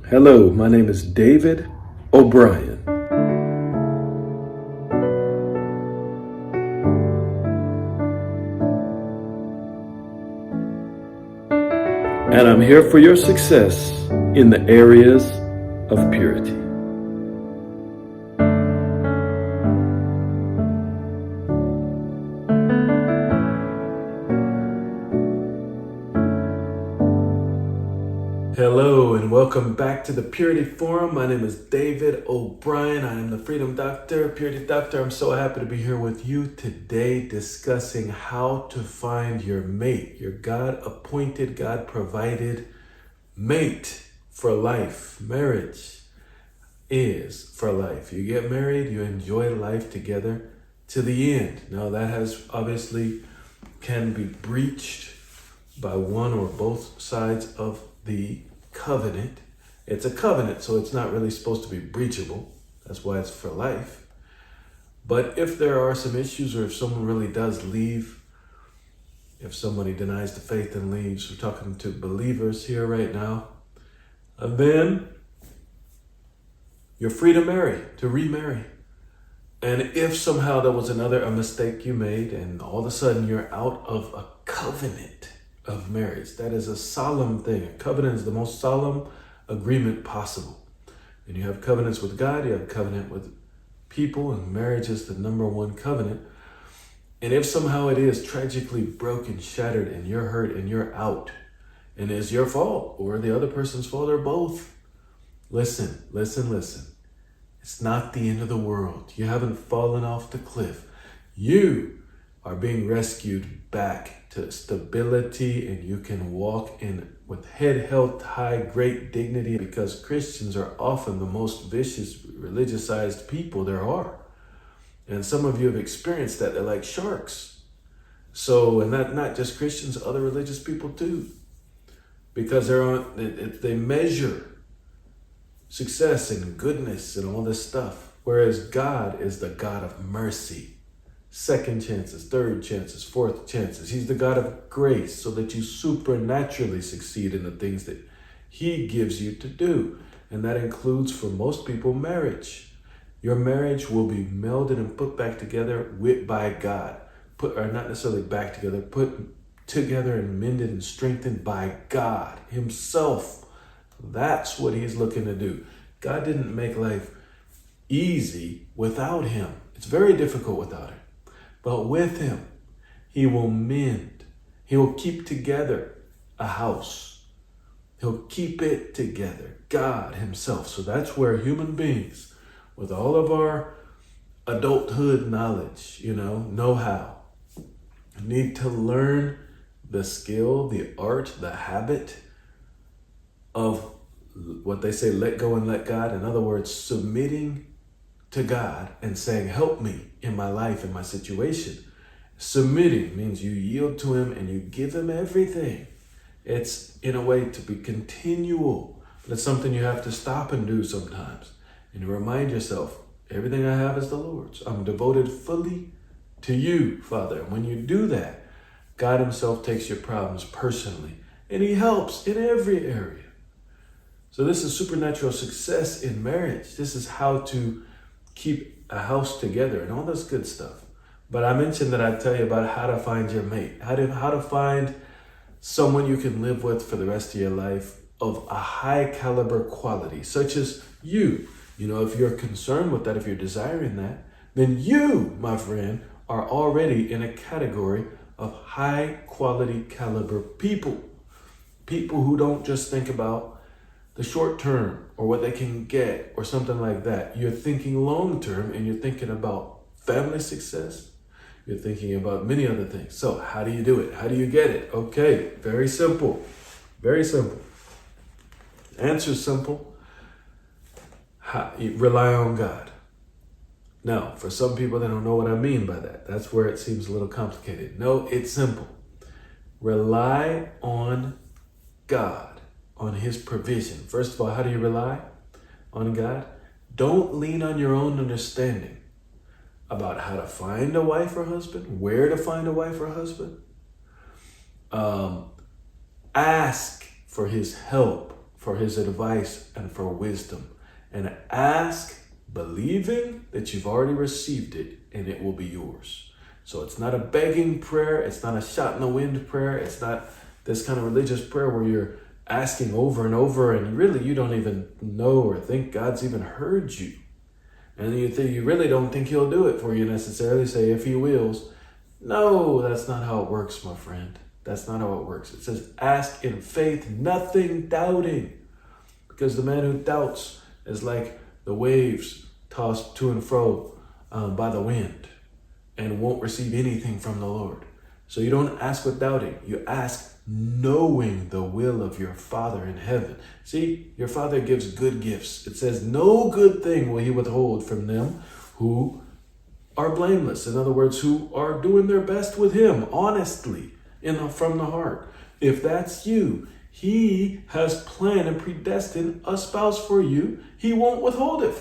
Hello, my name is David O'Brien. And I'm here for your success in the areas of purity. Hello and welcome back to the Purity Forum. My name is David O'Brien. I am the Freedom Doctor, Purity Doctor. I'm so happy to be here with you today discussing how to find your mate, your God-appointed, God-provided mate for life. Marriage is for life. You get married, you enjoy life together to the end. Now that has obviously can be breached by one or both sides of the covenant. It's a covenant, so it's not really supposed to be breachable. That's why it's for life. But if there are some issues, or if someone really does leave, if somebody denies the faith and leaves, we're talking to believers here right now, and then you're free to marry, to remarry. And if somehow there was a mistake you made, and all of a sudden you're out of a covenant of marriage. That is a solemn thing. A covenant is the most solemn agreement possible. And you have covenants with God, you have covenant with people, and marriage is the number one covenant. And if somehow it is tragically broken, shattered, and you're hurt and you're out, and it's your fault or the other person's fault or both, listen. It's not the end of the world. You haven't fallen off the cliff. You are being rescued back to stability, and you can walk in with head held high, great dignity, because Christians are often the most vicious, religiousized people there are. And some of you have experienced that. They're like sharks. So, and not just Christians, other religious people too, because they measure success and goodness and all this stuff, whereas God is the God of mercy. Second chances, third chances, fourth chances. He's the God of grace, so that you supernaturally succeed in the things that He gives you to do. And that includes, for most people, marriage. Your marriage will be melded and put back together by God. Or not necessarily back together, put together and mended and strengthened by God Himself. That's what He's looking to do. God didn't make life easy without Him. It's very difficult without Him. But with Him, He will mend. He will keep together a house. He'll keep it together. God Himself. So that's where human beings, with all of our adulthood knowledge, know-how, need to learn the skill, the art, the habit of what they say, let go and let God. In other words, submitting to God and saying, help me in my life, in my situation. Submitting means you yield to Him and you give Him everything. It's in a way to be continual, but it's something you have to stop and do sometimes. And you remind yourself, everything I have is the Lord's. I'm devoted fully to you, Father. And when you do that, God Himself takes your problems personally, and He helps in every area. So this is supernatural success in marriage. This is how to keep a house together and all this good stuff. But I mentioned that I'd tell you about how to find your mate, how to find someone you can live with for the rest of your life of a high caliber quality, such as you. If you're concerned with that, if you're desiring that, then you, my friend, are already in a category of high quality caliber people. People who don't just think about the short term or what they can get or something like that. You're thinking long term, and you're thinking about family success. You're thinking about many other things. So how do you do it? How do you get it? Okay, very simple. Very simple. Answer's simple. Rely on God. Now, for some people, they don't know what I mean by that. That's where it seems a little complicated. No, it's simple. Rely on God, on His provision. First of all, how do you rely on God? Don't lean on your own understanding about how to find a wife or husband, where to find a wife or husband. Ask for His help for his advice and for wisdom. And ask, believing that you've already received it and it will be yours. So it's not a begging prayer. It's not a shot in the wind prayer. It's not this kind of religious prayer where you're asking over and over and really you don't even know or think God's even heard you. And you really don't think he'll do it for you necessarily. Say, if he wills. No, that's not how it works, my friend. That's not how it works. It says, ask in faith, nothing doubting. Because the man who doubts is like the waves tossed to and fro by the wind and won't receive anything from the Lord. So you don't ask with doubting. You ask knowing the will of your Father in heaven. See, your Father gives good gifts. It says, no good thing will he withhold from them who are blameless. In other words, who are doing their best with him, honestly, from the heart. If that's you, he has planned and predestined a spouse for you. He won't withhold it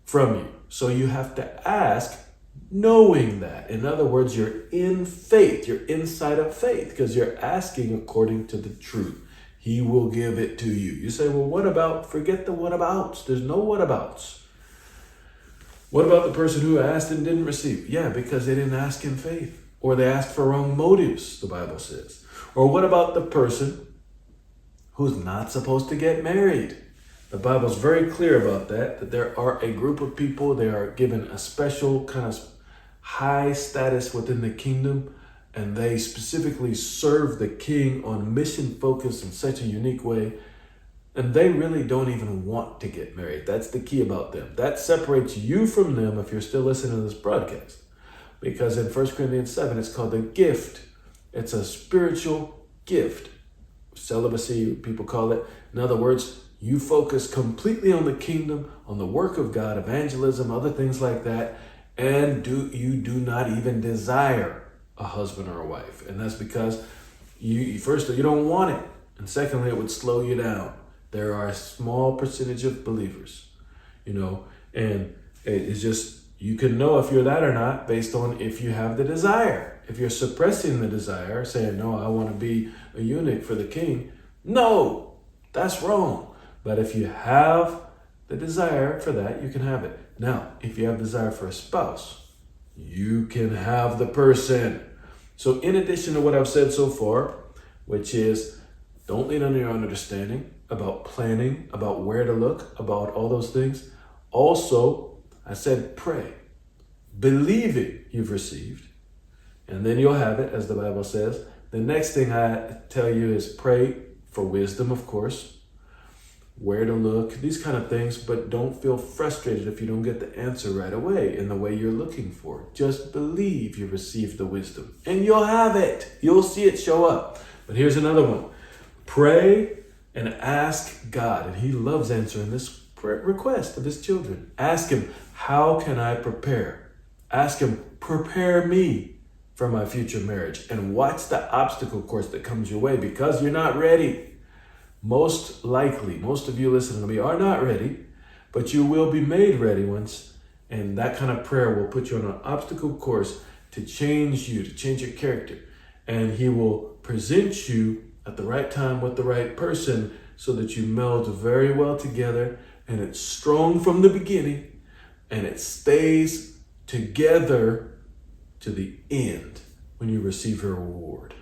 from you. So you have to ask knowing that. In other words, you're in faith. You're inside of faith because you're asking according to the truth. He will give it to you. You say, well, what about? Forget the whatabouts. There's no whatabouts. What about the person who asked and didn't receive? Yeah, because they didn't ask in faith. Or they asked for wrong motives, the Bible says. Or what about the person who's not supposed to get married? The Bible's very clear about that there are a group of people, they are given a special kind of high status within the kingdom, and they specifically serve the king on mission focus in such a unique way, and they really don't even want to get married. That's the key about them. That separates you from them if you're still listening to this broadcast. Because in 1 Corinthians 7, it's called a gift. It's a spiritual gift. Celibacy, people call it. In other words, you focus completely on the kingdom, on the work of God, evangelism, other things like that, and you do not even desire a husband or a wife. And that's because you don't want it. And secondly, it would slow you down. There are a small percentage of believers, and it's just, you can know if you're that or not based on if you have the desire. If you're suppressing the desire, saying, no, I want to be a eunuch for the king. No, that's wrong. But if you have the desire for that, you can have it. Now, if you have desire for a spouse, you can have the person. So in addition to what I've said so far, which is don't lean on your own understanding about planning, about where to look, about all those things. Also, I said pray, believing you've received, and then you'll have it, as the Bible says. The next thing I tell you is pray for wisdom, of course, where to look, these kind of things, but don't feel frustrated if you don't get the answer right away in the way you're looking for. Just believe you received the wisdom and you'll have it. You'll see it show up. But here's another one. Pray and ask God, and he loves answering this prayer request of his children. Ask him, how can I prepare? Ask him, prepare me for my future marriage, and watch the obstacle course that comes your way because you're not ready. Most likely, most of you listening to me are not ready, but you will be made ready once. And that kind of prayer will put you on an obstacle course to change you, to change your character. And he will present you at the right time with the right person so that you meld very well together and it's strong from the beginning and it stays together to the end when you receive your reward.